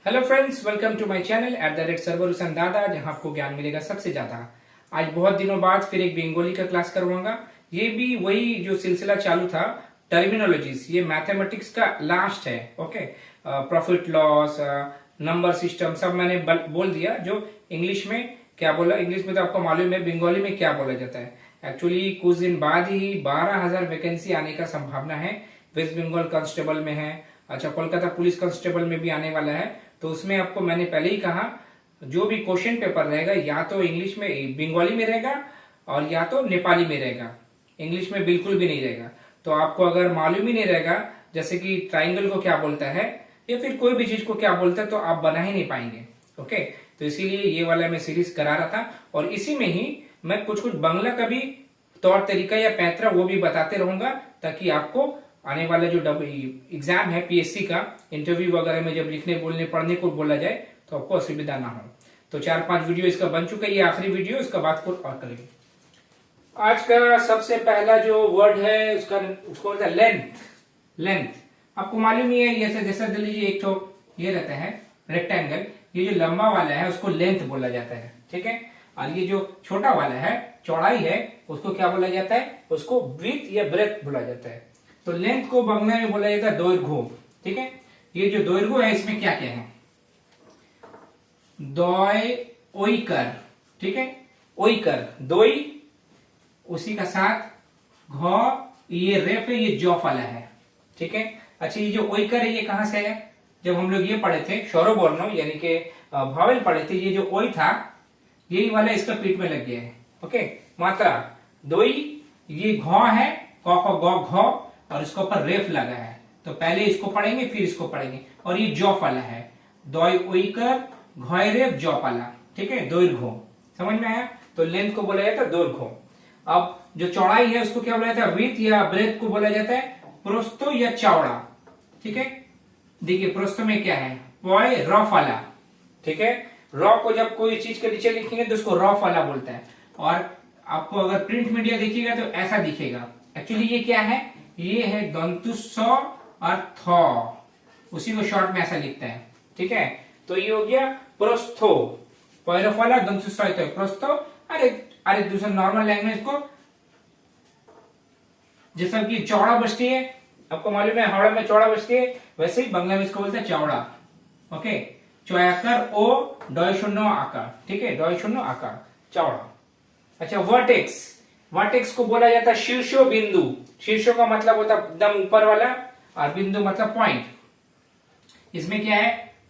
Hello friends, welcome to my channel @Sarwar Hussain Dada, जहां आपको ज्ञान मिलेगा सबसे ज्यादा। आज बहुत दिनों बाद फिर एक बंगाली का क्लास करवाऊंगा। ये भी वही जो सिलसिला चालू था, टर्मिनोलॉजीज। ये मैथमेटिक्स का लास्ट है। Okay, profit loss, number system सब मैंने बोल दिया। जो इंग्लिश में क्या बोला, इंग्लिश में तो आपको मालूम है, बंगाली में क्या बोला जाता है। एक्चुअली कुछ दिन बाद ही 12,000 वैकेंसी आने का संभावना है। वेस्ट बंगाल कांस्टेबल में है, अच्छा कोलकाता पुलिस कांस्टेबल में भी आने वाला है। तो उसमें आपको मैंने पहले ही कहा, जो भी क्वेश्चन पेपर रहेगा या तो इंग्लिश में बंगाली में रहेगा और या तो नेपाली में रहेगा। इंग्लिश में बिल्कुल भी नहीं रहेगा। तो आपको अगर मालूम ही नहीं रहेगा जैसे कि ट्राइंगल को क्या बोलता है या फिर कोई भी चीज को क्या बोलता है, तो आप बना ही नहीं पाएंगे। ओके, तो इसीलिए ये वाला मैं सीरीज करा रहा था और इसी में ही मैं कुछ कुछ बांग्ला का भी तौर तरीका या पैंतरा वो भी बताते रहूंगा, ताकि आपको आने वाला जो एग्जाम है पीएससी का, इंटरव्यू वगैरह में जब लिखने बोलने पढ़ने को बोला जाए तो आपको असुविधा ना हो। तो 4-5 वीडियो इसका बन चुका है, ये आखिरी वीडियो, इसका बात को और करेंगे। आज का सबसे पहला जो वर्ड है उसको बोलता है लेंथ। लेंथ आपको मालूम ही है, जैसे जैसा लीजिए एक तो ये रहता है रेक्टेंगल, ये जो लंबा वाला है उसको लेंथ बोला जाता है, ठीक है। और ये जो छोटा वाला है चौड़ाई है, उसको क्या बोला जाता है, उसको ब्रीथ या ब्रेथ बोला जाता है। तो लेंथ को बांग्ला में बोला जाता है दৈর্ঘ্য, ठीक है। ये जो दৈর্ঘ্য है इसमें क्या क्या है, दय ओइकर, ठीक है। ओइकर दोई, उसी का साथ घ, ये रेफ है, ये जॉफ वाला है, ठीक है। अच्छा, ये जो ओइकर है ये कहां से है, जब हम लोग ये पढ़े थे स्वरवर्ण यानी कि भावेल पढ़े थे, ये जो ओई था यही वाला इसका पीठ में लग गया है। ओके, मात्रा दोई, ये घ है, क ख ग घ, और इसके ऊपर रेफ लगा है। तो पहले इसको पढ़ेंगे फिर इसको पढ़ेंगे। और ये जॉफ वाला है, दय ओइकर घय रेफ जॉफ वाला, ठीक है, दৈর্ঘ্য। समझ में आया। तो लेंथ को बोला जाता है दৈর্ঘ্য। अब जो चौड़ाई है उसको क्या बोला जाता है, विड्थ या ब्रेथ को बोला जाता है प्रस्थो या चौड़ा, ठीक है। देखिए प्रस्थो में क्या है, पॉय रफ वाला, ठीक है। रॉ को जब कोई चीज के नीचे लिखेंगे तो उसको रफ वाला बोलता है। और आपको अगर प्रिंट मीडिया देखिएगा तो ऐसा दिखेगा। एक्चुअली ये क्या है, ये है दंतुस्स और थ, उसी को शॉर्ट में ऐसा लिखता है, ठीक है। तो ये हो गया प्रस्थो, पैरफ वाला दंतुस्स प्रस्थो। अरे दूसरा नॉर्मल लैंग्वेज को जैसा कि चौड़ा बस्ती है, आपको मालूम है हावड़ा में चौड़ा बस्ती है, वैसे ही बांग्ला में इसको बोलते हैं चौड़ा। ओके, चौयाकर ओ डय शून्य आकार, ठीक है, डय शून्य आकार चौड़ा। अच्छा, वर्टेक्स, वर्टेक्स को बोला जाता है शीर्षो बिंदु। शीर्षो का मतलब होता है एकदम ऊपर वाला, और बिंदु मतलब पॉइंट। इसमें क्या है,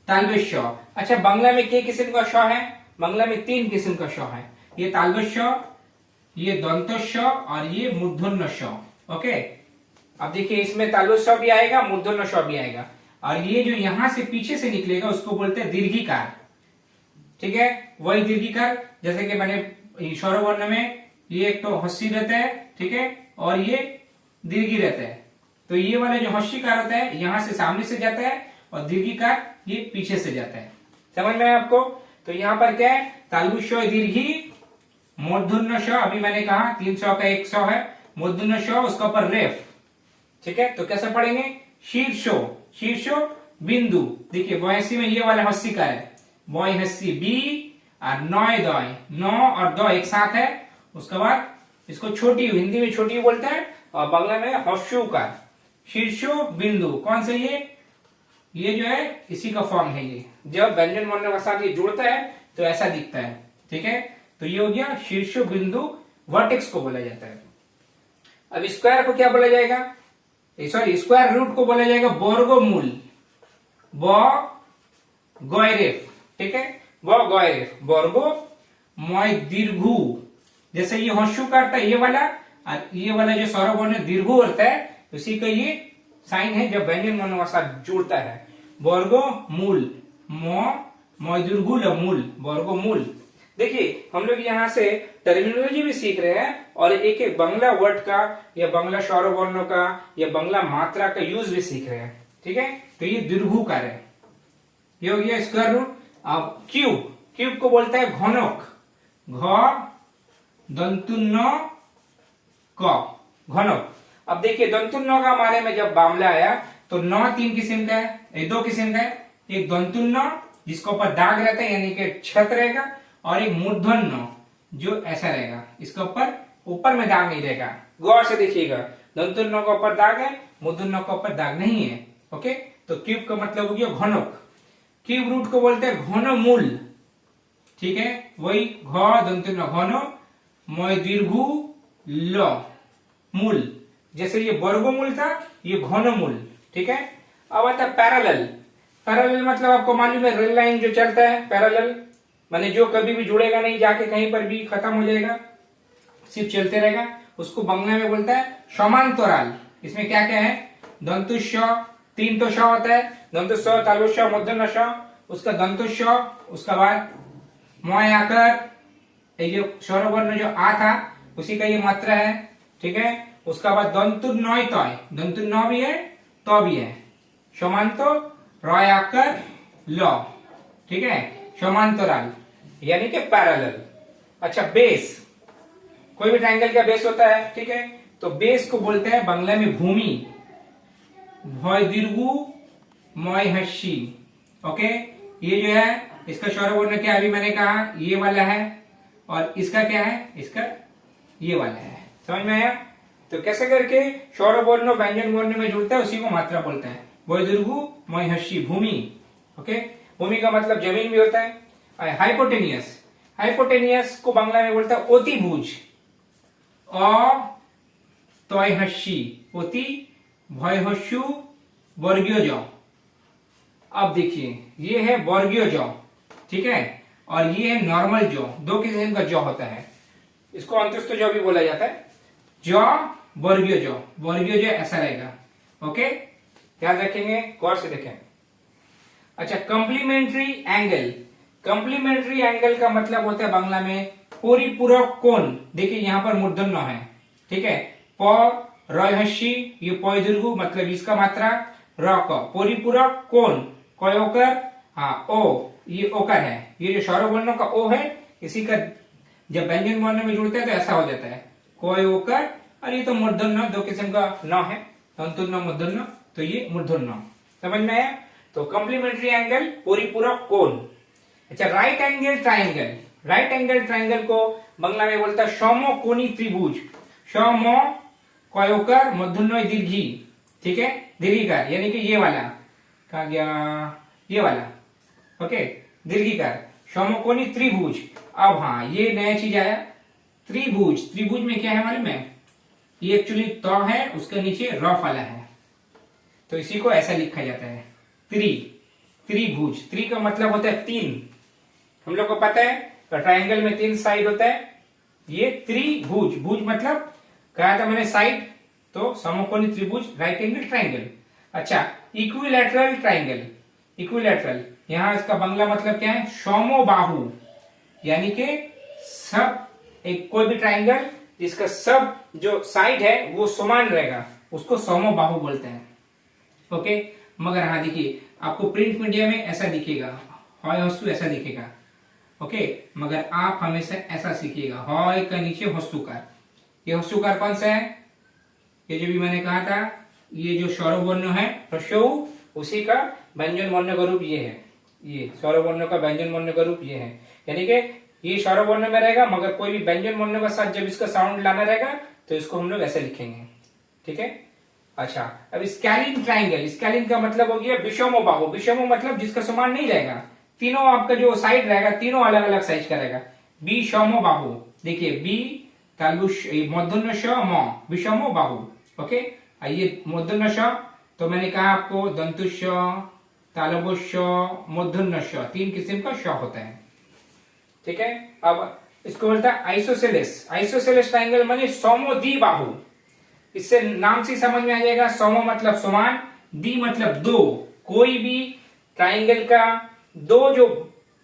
तालव्य श। अच्छा, बांग्ला में किस किस्म का श है, बांग्ला में 3 किस्म का श है। ये तालव्य श, ये दंत श और ये मूर्धन्य श। ओके, अब देखिए इसमें तालव्य श भी आएगा, मूर्धन्य श भी आएगा। और ये जो यहां से पीछे से निकलेगा उसको बोलते हैं दीर्घिकार, ठीक है। वही दीर्घिकार जैसे कि मैंने स्वरवर्ण में ये एक तो हस्सी रहता है, ठीक है, और ये दीर्घी रहता है। तो ये वाला जो हस्सीकार होता है यहां से सामने से जाता है और दीर्घिकार ये पीछे से जाता है। समझ में आया आपको। तो यहाँ पर क्या है, तालव्य श दीर्घी, मूर्धन्य श, अभी मैंने कहा 300 का 100 है, मूर्धन्य श उसका ऊपर रेफ, ठीक है। तो कैसे पढ़ेंगे, शीर्षो, शीर्षो बिंदु। देखिए बॉयसी में ये वाला हस्सी का है, बॉय हस्सी बी, और नॉय दय, नौ और द एक साथ है। उसके बाद इसको छोटी, हिंदी में छोटी बोलते हैं और बांग्ला में हस्यु का। शीर्षो बिंदु कौन से, ये जो है इसी का फॉर्म है। ये जब व्यंजन वर्ण के साथ ये जुड़ता है तो ऐसा दिखता है, ठीक है। तो ये हो गया शीर्षो बिंदु, वर्टेक्स को बोला जाता है। अब स्क्वायर को क्या बोला जाएगा, सॉरी स्क्वायर रूट को बोला जाएगा वर्गमूल, ब गौरेफ, ठीक है, व गौरेफ, वर्गो मय दीर्घु। जैसे ये हस्यु करता है ये वाला, और ये वाला जो स्वरवर्ण दीर्घु होता है उसी का ये साइन है जब व्यंजन वर्ण के साथ जुड़ता है। वर्गो मूल, मय दीर्घुल मूल, वर्गो मूल। देखिए हम लोग यहाँ से टर्मिनोलॉजी भी सीख रहे हैं और एक एक बांग्ला वर्ड का या बांग्ला स्वरवर्णों का या बांग्ला मात्रा का यूज भी सीख रहे हैं, ठीक है। तो ये दीर्घुकार है, ये हो गया स्क्वायर रूट। अब क्यूब, क्यूब को बोलता है घनक, घ दंतुन्न क, घनक। अब देखिए दंतुन्न का हमारे में जब मामला आया तो 9 3 किस्म का है, 2 किस्म का है। एक दंतुन्न जिसके ऊपर दाग रहता है यानी कि छत रहेगा, और एक मूर्धन्य जो ऐसा रहेगा, इसके ऊपर में दाग नहीं रहेगा। गौर से देखिएगा, दंतुन्न के ऊपर दाग है, मूर्धन्य के ऊपर दाग नहीं है। ओके, तो क्यूब का मतलब हो गया घनक। क्यूब रूट को बोलते हैं घनमूल। ठीक है, वही घ दंतुन्न घन मय दीर्घु ल मूल, जैसे ये वर्गमूल था, ये घनमूल। ठीक है, अब आता है पैरेलल। पैरेलल मतलब आपको मालूम है रेल लाइन जो चलता है, पैरेलल माने जो कभी भी जुड़ेगा नहीं, जाके कहीं पर भी खत्म हो जाएगा, सिर्फ चलते रहेगा, उसको बंगला में बोलता है समांतराल। इसमें क्या क्या है, दंतुष, तीन तो श होता है, दंतुष, तालुष, मूर्धन्य श, उसका दंतुष, उसका बाद मोय आकर, ये जो स्वरवर्ण जो आ था उसी का ये मात्रा है। ठीक है, उसका बाद दंतुन्नय तय, दंतुन्न भी है तो भी है, समांतो रय आकर ल। ठीक है, समांतराल यानी कि पैरेलल। अच्छा, बेस, कोई भी ट्रायंगल का बेस होता है। ठीक है, तो बेस को बोलते हैं बांग्ला में भूमि, भय दीर्घु मय हस्सी। ओके, ये जो है इसका स्वरवर्ण क्या, अभी मैंने कहा ये वाला है, और इसका क्या है, इसका ये वाला है। समझ में आया? तो कैसे करके स्वरवर्ण व्यंजन वर्ण में जुड़ता है उसी को मात्रा बोलते हैं, भय दीर्घु मय हस्सी, भूमि। ओके, भूमि का मतलब जमीन भी होता है। हाइपोटेनियस, हाइपोटेनियस को बांग्ला में बोलता है अतिभुज, तय हस्सी, अति भय हस्सु वर्गीय ज। अब देखिए ये है वर्गीय ज, ठीक है, और ये है नॉर्मल ज, दो किस्म का ज होता है, इसको अंतस्थ ज भी बोला जाता है। ज वर्गीय ज, वर्गीय ज ऐसा रहेगा। ओके, ध्यान रखेंगे, गौर से देखें। अच्छा, कॉम्प्लीमेंट्री एंगल, कॉम्प्लीमेंट्री एंगल का मतलब होता है बांग्ला में परिपूरक कोण। देखिए यहाँ पर मूर्धन्य है, ठीक है, प रयहस्सी, ये प दीर्घ मतलब इसका मात्रा, र क परिपूरक कोण, कयोकर, हाँ ओ, ये ओकर है, ये जो स्वरवर्णों का ओ है, इसी का जब व्यंजन वर्ण में जुड़ता है तो ऐसा हो जाता है कयोकर, और ये तो मूर्धन्य, दो किस्म का न है, दंतुन्न मूर्धन्य, तो ये मूर्धन्य। समझ में आया? तो कॉम्प्लीमेंट्री एंगल, परिपूरक कोण। अच्छा, right angle triangle, right angle triangle को बांग्ला में बोलता है समकोणी त्रिभुज, सम कयोकर मूर्धन्य दीर्घी। ठीक है, दीर्घिकार यानी कि ये वाला कहा गया, ये वाला। ओके, दीर्घिकार, समकोणी त्रिभुज। अब हाँ, ये नया चीज आया, त्रिभुज। त्रिभुज में क्या है मालूम है, ये एक्चुअली त है, उसके नीचे र वाला है, तो इसी को ऐसा लिखा जाता है त्रिभुज। त्रि का मतलब होता है तीन, हम लोग को पता है ट्रायंगल में तीन साइड होता है, ये त्रिभुज, भुज मतलब कहा था मैंने साइड, तो समकोणी त्रिभुज, राइट एंगल ट्रायंगल। अच्छा, इक्विलैटरल ट्रायंगल, इक्विलैटरल यहाँ इसका बांग्ला मतलब क्या है, समबाहु, यानी कि सब, एक कोई भी ट्रायंगल जिसका सब जो साइड है वो समान रहेगा उसको समबाहु बोलते हैं। ओके, मगर हाँ देखिए आपको प्रिंट मीडिया में ऐसा दिखेगा, हय हस्तु ऐसा दिखेगा। ओके, मगर आप हमेशा ऐसा सीखिएगा, हय का नीचे हस्तुकार। ये हस्तुकार कौन सा है, ये जो भी मैंने कहा था, ये जो स्वरवर्ण है ह्रस्व, उसी का व्यंजन वर्ण का रूप ये है, ये स्वरवर्ण का व्यंजन वर्ण का रूप ये है, यानी कि ये स्वरवर्ण में रहेगा, मगर कोई भी व्यंजन वर्ण के साथ जब इसका साउंड लाना रहेगा तो इसको हम लोग ऐसे लिखेंगे। ठीक है, अच्छा, अब स्केलिन ट्रायंगल, स्केलिन का मतलब हो गया विषमो बाहु। विषमो मतलब जिसका समान नहीं रहेगा, तीनों आपका जो साइड रहेगा तीनों अलग अलग साइज का रहेगा, विषमो बाहु। देखिए बी तालुष मूर्धन्य श म, विषमो बाहु। ओके, ये मूर्धन्य श, तो मैंने कहा आपको दंतुष, तालवश, मूर्धन्य श, तीन किस्म का श होता है। ठीक है, अब इसको बोलता है आइसोसेलेस। आइसोसेलेस ट्रायंगल माने समद्विबाहु, इससे नाम से समझ में आ जाएगा, सम मतलब समान, दी मतलब दो, कोई भी ट्रायंगल का दो जो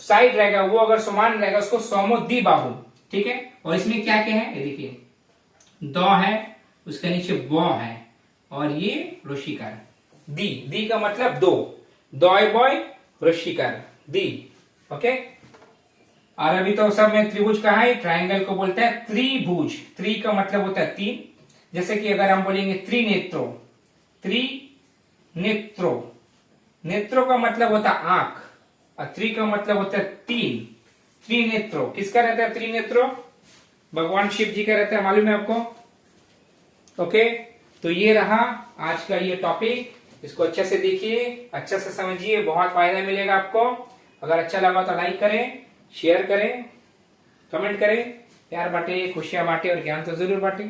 साइड रहेगा वो अगर समान रहेगा उसको समद्विबाहु। ठीक है, और इसमें क्या क्या है, ये देखिए द है, उसके नीचे ब है, और ये ऋषिकार, दी का मतलब दो, दय बॉय ऋषिकार, दी। ओके, और अभी तो सब में त्रिभुज कहा है, ट्रायंगल को बोलते हैं त्रिभुज। त्रि का मतलब होता है तीन, जैसे कि अगर हम बोलेंगे त्रिनेत्रो, त्रिनेत्रो, नेत्रों का मतलब होता है आंख, और त्रि का मतलब होता है तीन। त्रिनेत्रो किसका रहता है? त्रिनेत्रो भगवान शिव जी का रहता है, मालूम है आपको। ओके, तो ये रहा आज का ये टॉपिक। इसको अच्छे से देखिए, अच्छे से समझिए, बहुत फायदा मिलेगा आपको। अगर अच्छा लगा तो लाइक करें, शेयर करें, कमेंट करें, प्यार बांटे, खुशियां बांटे और ज्ञान तो जरूर बांटे।